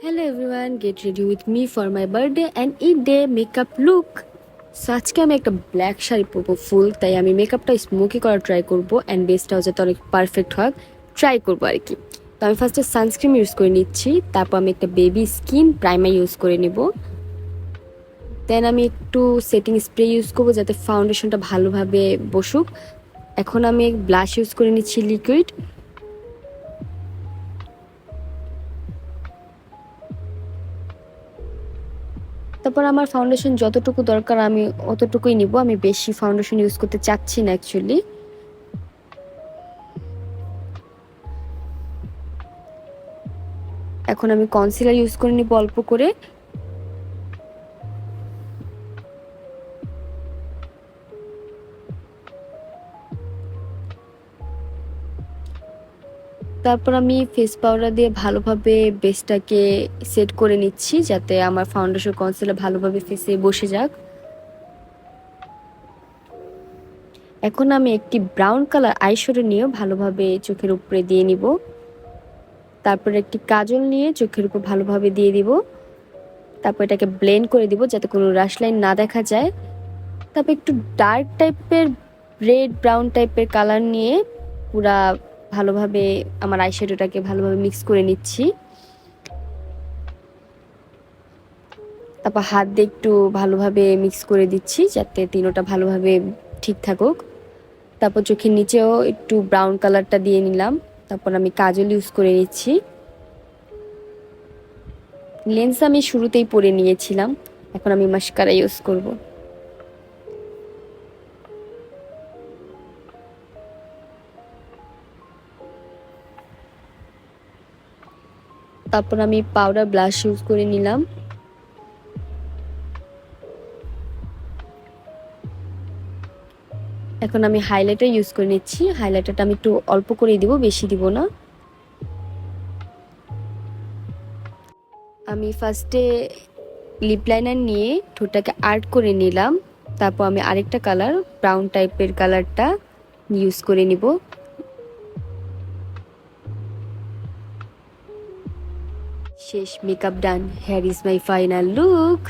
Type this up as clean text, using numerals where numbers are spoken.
Hello everyone, get ready with me for my birthday and eat day makeup look. So আজকে আমি একটা black sari পরবো ফুল, তাই আমি মেকআপটা স্মোকি করার ট্রাই করবো অ্যান্ড বেসটাও যাতে অনেক পারফেক্ট হয় ট্রাই করবো আর কি। তো আমি ফার্স্টে সানস্ক্রিন ইউজ করে নিচ্ছি, তারপর আমি একটা বেবি স্কিন প্রাইমার ইউজ করে নেব। দেন আমি একটু সেটিং স্প্রে ইউজ করবো যাতে ফাউন্ডেশনটা ভালোভাবে বসুক। এখন আমি ব্লাশ ইউজ করে নিচ্ছি লিকুইড। তারপর আমার ফাউন্ডেশন যতটুকু দরকার আমি অতটুকুই নিব, আমি বেশি ফাউন্ডেশন ইউজ করতে চাচ্ছি না অ্যাকচুয়ালি। এখন আমি কনসিলার ইউজ করে নিব অল্প করে। তারপর আমি ফেস পাউডার দিয়ে ভালোভাবে বেসটাকে সেট করে নিচ্ছি যাতে আমার ফাউন্ডেশন কনসিলার ভালোভাবে ফেসে বসে যাক। এখন আমি একটি ব্রাউন কালার আইশ্যাডো নিয়ে ভালোভাবে চোখের উপরে দিয়ে নিব। তারপর একটি কাজল নিয়ে চোখের উপর ভালোভাবে দিয়ে দিব। তারপর এটাকে ব্লেন্ড করে দিব যাতে কোনো রাশ লাইন না দেখা যায়। তারপর একটু ডার্ক টাইপের রেড ব্রাউন টাইপের কালার নিয়ে পুরা ভালোভাবে আমার আইশ্যাডোটাকে ভালোভাবে মিক্স করে নিচ্ছি। তারপর হাত দিয়ে একটু ভালোভাবে মিক্স করে দিচ্ছি যাতে তিনোটা ভালোভাবে ঠিক থাকুক। তারপর চোখের নিচেও একটু ব্রাউন কালারটা দিয়ে নিলাম। তারপর আমি কাজল ইউজ করে নিচ্ছি। লেন্স আমি শুরুতেই পরে নিয়েছিলাম, এখন আমি মাস্কারা ইউজ করব। তারপর আমি পাউডার ব্লাশ ইউজ করে নিলাম। এখন আমি হাইলাইটার ইউজ করে নিচ্ছি। হাইলাইটারটা আমি একটু অল্প করেই দিব, বেশি দিব না। আমি ফার্স্টে লিপ লাইনার নিয়ে ঠোঁটটাকে আর্ট করে নিলাম। তারপর আমি আরেকটা কালার ব্রাউন টাইপের কালারটা ইউজ করে নিব। শেষ, makeup done. Hair is my final look.